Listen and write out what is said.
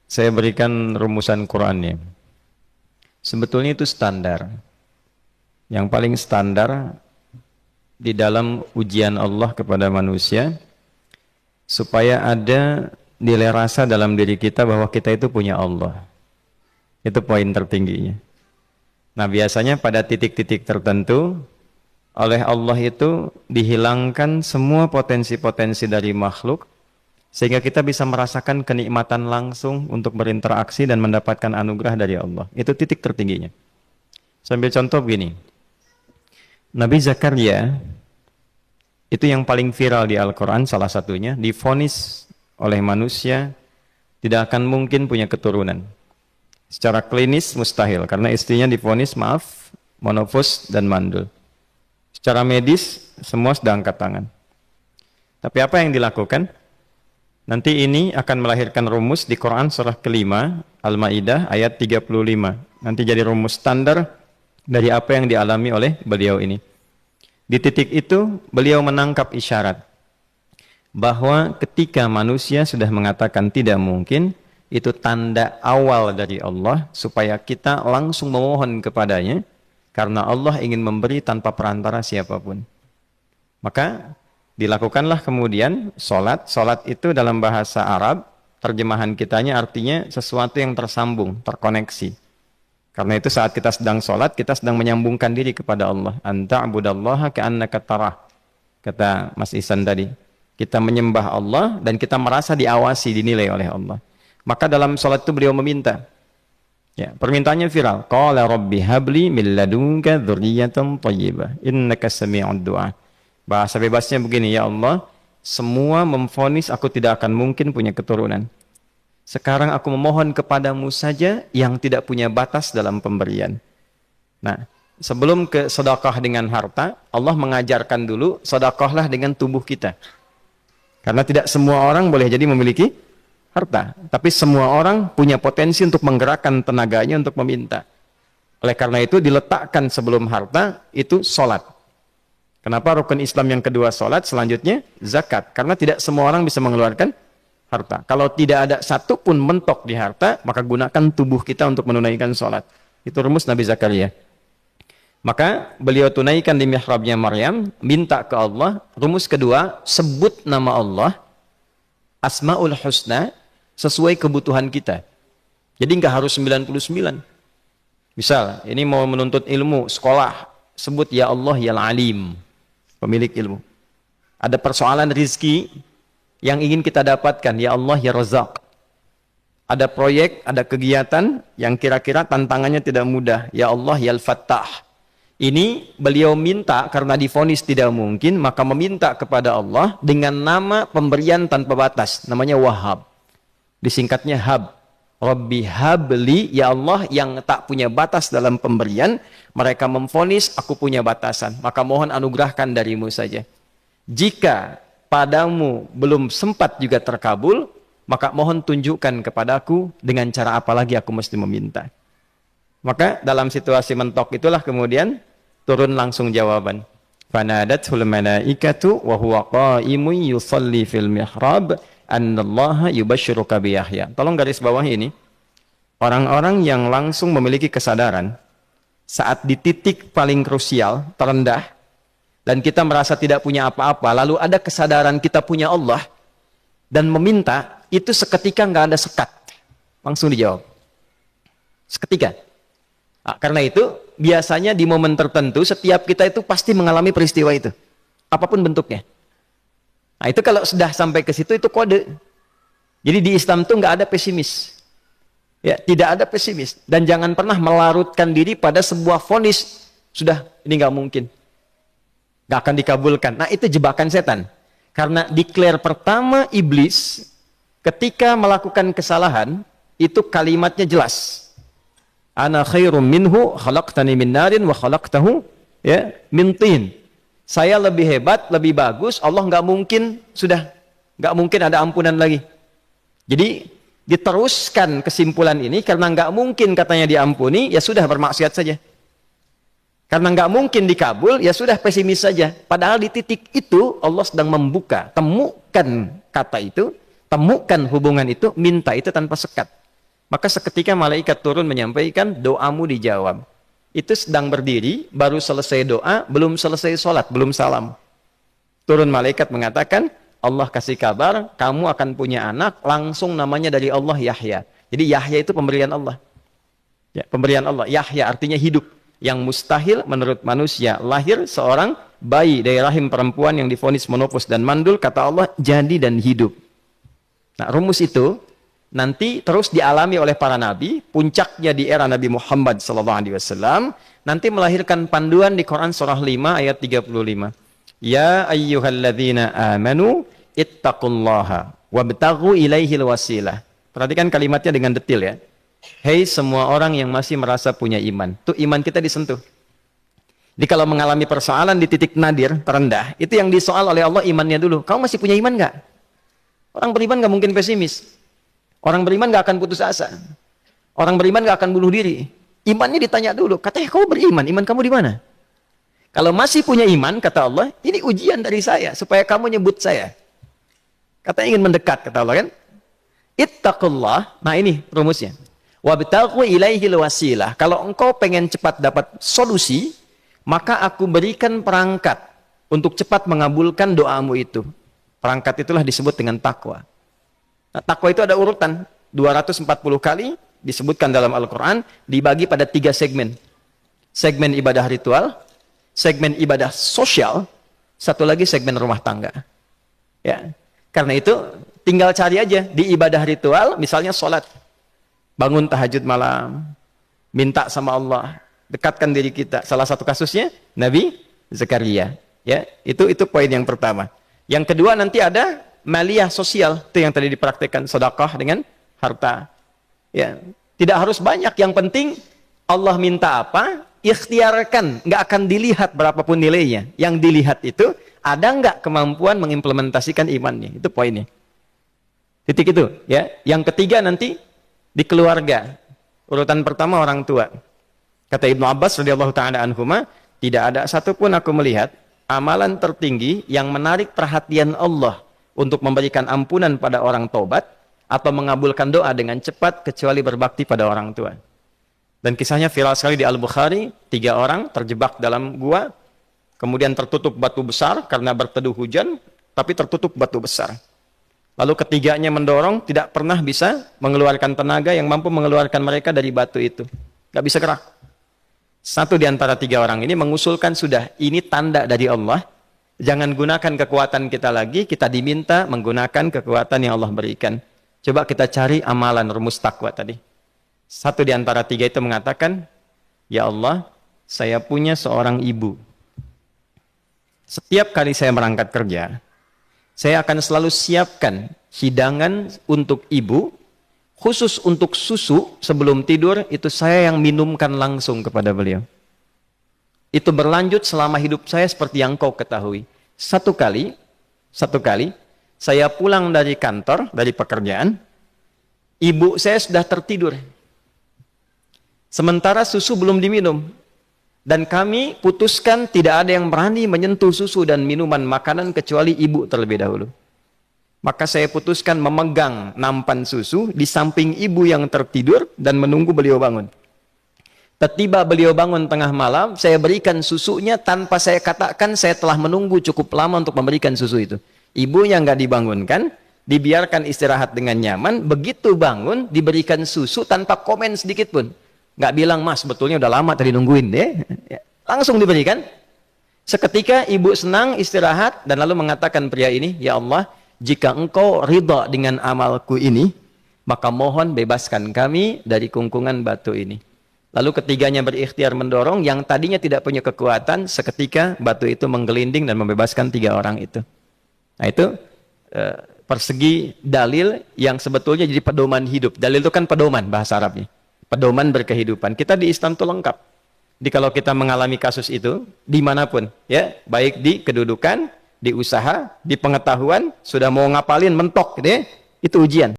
Saya berikan rumusan Qur'annya. Sebetulnya itu standar. Yang paling standar di dalam ujian Allah kepada manusia, supaya ada nilai rasa dalam diri kita bahwa kita itu punya Allah. Itu poin tertingginya. Nah, biasanya pada titik-titik tertentu, oleh Allah itu dihilangkan semua potensi-potensi dari makhluk, sehingga kita bisa merasakan kenikmatan langsung untuk berinteraksi dan mendapatkan anugerah dari Allah. Itu titik tertingginya. Sambil contoh begini. Nabi Zakaria, itu yang paling viral di Al-Quran, salah satunya, divonis oleh manusia tidak akan mungkin punya keturunan. Secara klinis mustahil, karena istrinya divonis, maaf, monofos dan mandul. Secara medis, semua sudah angkat tangan. Tapi apa yang dilakukan? Nanti ini akan melahirkan rumus di Quran surah kelima, Al-Ma'idah ayat 35. Nanti jadi rumus standar dari apa yang dialami oleh beliau ini. Di titik itu, beliau menangkap isyarat bahwa ketika manusia sudah mengatakan tidak mungkin, itu tanda awal dari Allah supaya kita langsung memohon kepadanya, karena Allah ingin memberi tanpa perantara siapapun. Maka dilakukanlah kemudian sholat. Sholat itu dalam bahasa Arab, terjemahan kitanya artinya sesuatu yang tersambung, terkoneksi. Karena itu saat kita sedang sholat, kita sedang menyambungkan diri kepada Allah. Anta'budallaha ka'annaka tarah. Kata Mas Ihsan tadi. Kita menyembah Allah dan kita merasa diawasi, dinilai oleh Allah. Maka dalam sholat itu beliau meminta. Ya, permintaannya viral. Qala rabbi habli min ladunka dzurriyyatan thayyibah innaka sami'ud du'a. Bahasa bebasnya begini, ya Allah, semua memvonis aku tidak akan mungkin punya keturunan. Sekarang aku memohon kepadamu saja yang tidak punya batas dalam pemberian. Nah, sebelum ke sedekah dengan harta, Allah mengajarkan dulu sedekahlah dengan tubuh kita. Karena tidak semua orang boleh jadi memiliki harta, tapi semua orang punya potensi untuk menggerakkan tenaganya untuk meminta. Oleh karena itu diletakkan sebelum harta itu sholat. Kenapa rukun Islam yang kedua sholat, selanjutnya zakat? Karena tidak semua orang bisa mengeluarkan harta. Kalau tidak ada satu pun mentok di harta, maka gunakan tubuh kita untuk menunaikan sholat. Itu rumus Nabi Zakaria. Maka beliau tunaikan di mihrabnya Maryam, minta ke Allah. Rumus kedua, sebut nama Allah, Asmaul Husna, sesuai kebutuhan kita. Jadi nggak harus 99. Misal, ini mau menuntut ilmu, sekolah, sebut ya Allah ya Alim, pemilik ilmu. Ada persoalan rizki yang ingin kita dapatkan, ya Allah ya Razzaq. Ada proyek, ada kegiatan yang kira-kira tantangannya tidak mudah, ya Allah ya Al-Fattah. Ini beliau minta karena divonis tidak mungkin, maka meminta kepada Allah dengan nama pemberian tanpa batas, namanya Wahhab. Disingkatnya Hab. Rabbi habli, ya Allah yang tak punya batas dalam pemberian. Mereka memvonis aku punya batasan, maka mohon anugerahkan darimu saja. Jika padamu belum sempat juga terkabul, maka mohon tunjukkan kepadaku dengan cara apa lagi aku mesti meminta. Maka dalam situasi mentok itulah kemudian turun langsung jawaban. Fanadathul malaikatu wa huwa qa'imun yusalli fil mihrab annallaha yubashshiruka bi Yahya. Tolong garis bawah ini. Orang-orang yang langsung memiliki kesadaran saat di titik paling krusial, terendah, dan kita merasa tidak punya apa-apa, lalu ada kesadaran kita punya Allah dan meminta, itu seketika nggak ada sekat, langsung dijawab seketika. Nah, karena itu biasanya di momen tertentu setiap kita itu pasti mengalami peristiwa itu, apapun bentuknya. Nah, itu kalau sudah sampai ke situ itu kode. Jadi di Islam itu nggak ada pesimis, ya, tidak ada pesimis, dan jangan pernah melarutkan diri pada sebuah vonis sudah ini nggak mungkin, nggak akan dikabulkan. Nah, itu jebakan setan. Karena declare pertama iblis ketika melakukan kesalahan itu kalimatnya jelas. Ana khairum minhu khalaqtani min narin wa khalaqtahu ya min tin. Saya lebih hebat, lebih bagus. Allah nggak mungkin, sudah nggak mungkin ada ampunan lagi. Jadi diteruskan kesimpulan ini karena nggak mungkin katanya diampuni, ya sudah bermaksiat saja. Karena nggak mungkin dikabul, ya sudah pesimis saja. Padahal di titik itu Allah sedang membuka, temukan kata itu, temukan hubungan itu, minta itu tanpa sekat. Maka seketika malaikat turun menyampaikan, doamu dijawab. Itu sedang berdiri, baru selesai doa, belum selesai sholat, belum salam. Turun malaikat mengatakan, Allah kasih kabar, kamu akan punya anak, langsung namanya dari Allah Yahya. Jadi Yahya itu pemberian Allah. Ya, pemberian Allah. Yahya artinya hidup. Yang mustahil menurut manusia. Lahir seorang bayi dari rahim perempuan yang divonis menopause dan mandul, kata Allah, jadi dan hidup. Nah, rumus itu nanti terus dialami oleh para nabi, puncaknya di era Nabi Muhammad SAW, nanti melahirkan panduan di Quran surah 5 ayat 35. Ya ayyuhalladzina amanu ittaqullaha wabtaghu ilaihil wasilah. Perhatikan kalimatnya dengan detail ya. Hei semua orang yang masih merasa punya iman. Tuh iman kita disentuh. Jadi kalau mengalami persoalan di titik nadir, terendah, itu yang disoal oleh Allah imannya dulu. Kamu masih punya iman nggak? Orang beriman nggak mungkin pesimis. Orang beriman gak akan putus asa. Orang beriman gak akan bunuh diri. Imannya ditanya dulu. Katanya kamu beriman, iman kamu di mana? Kalau masih punya iman, kata Allah, ini ujian dari saya supaya kamu nyebut saya. Katanya ingin mendekat, kata Allah kan? Ittaqullah. Nah ini rumusnya. Wabtaghu ilaihil wasilah. Kalau engkau pengen cepat dapat solusi, maka aku berikan perangkat untuk cepat mengabulkan doamu itu. Perangkat itulah disebut dengan takwa. Nah, takwa itu ada urutan 240 kali disebutkan dalam Al-Quran, dibagi pada 3 segmen. Segmen ibadah ritual, segmen ibadah sosial, satu lagi segmen rumah tangga. Ya, karena itu tinggal cari aja di ibadah ritual, misalnya sholat, bangun tahajud malam, minta sama Allah, dekatkan diri kita. Salah satu kasusnya Nabi Zakaria. Ya, itu poin yang pertama. Yang kedua nanti ada maliyah sosial, itu yang tadi dipraktikkan, sedekah dengan harta. Ya, tidak harus banyak, yang penting Allah minta apa, ikhtiarkan, nggak akan dilihat berapapun nilainya. Yang dilihat itu ada nggak kemampuan mengimplementasikan imannya, itu poinnya. Titik itu, ya. Yang ketiga nanti di keluarga. Urutan pertama orang tua. Kata Ibnu Abbas radhiyallahu taala anhuma, tidak ada satupun aku melihat amalan tertinggi yang menarik perhatian Allah untuk memberikan ampunan pada orang taubat atau mengabulkan doa dengan cepat kecuali berbakti pada orang tua. Dan kisahnya viral sekali di Al-Bukhari, 3 orang terjebak dalam gua, kemudian tertutup batu besar karena berteduh hujan, tapi tertutup batu besar. Lalu ketiganya mendorong, tidak pernah bisa mengeluarkan tenaga yang mampu mengeluarkan mereka dari batu itu. Gak bisa gerak. Satu di antara 3 orang ini mengusulkan, sudah, ini tanda dari Allah. Jangan gunakan kekuatan kita lagi, kita diminta menggunakan kekuatan yang Allah berikan. Coba kita cari amalan rumus takwa tadi. Satu di antara 3 itu mengatakan, ya Allah, saya punya seorang ibu. Setiap kali saya berangkat kerja, saya akan selalu siapkan hidangan untuk ibu, khusus untuk susu sebelum tidur, itu saya yang minumkan langsung kepada beliau. Itu berlanjut selama hidup saya seperti yang kau ketahui. Satu kali, saya pulang dari kantor, dari pekerjaan, ibu saya sudah tertidur. Sementara susu belum diminum. Dan kami putuskan tidak ada yang berani menyentuh susu dan minuman makanan kecuali ibu terlebih dahulu. Maka saya putuskan memegang nampan susu di samping ibu yang tertidur dan menunggu beliau bangun. Tiba beliau bangun tengah malam, saya berikan susunya tanpa saya katakan saya telah menunggu cukup lama untuk memberikan susu itu. Ibunya nggak dibangunkan, dibiarkan istirahat dengan nyaman, begitu bangun diberikan susu tanpa komen sedikit pun. Nggak bilang, mas betulnya udah lama tadi nungguin deh. Langsung diberikan. Seketika ibu senang istirahat dan lalu mengatakan pria ini, ya Allah, jika engkau ridha dengan amalku ini, maka mohon bebaskan kami dari kungkungan batu ini. Lalu ketiganya berikhtiar mendorong, yang tadinya tidak punya kekuatan, seketika batu itu menggelinding dan membebaskan 3 orang itu. Nah itu persegi dalil yang sebetulnya jadi pedoman hidup. Dalil itu kan pedoman bahasa Arabnya. Pedoman berkehidupan. Kita di Islam itu lengkap. Jadi kalau kita mengalami kasus itu, dimanapun, ya, baik di kedudukan, di usaha, di pengetahuan, sudah mau ngapalin mentok, gitu ya, itu ujian.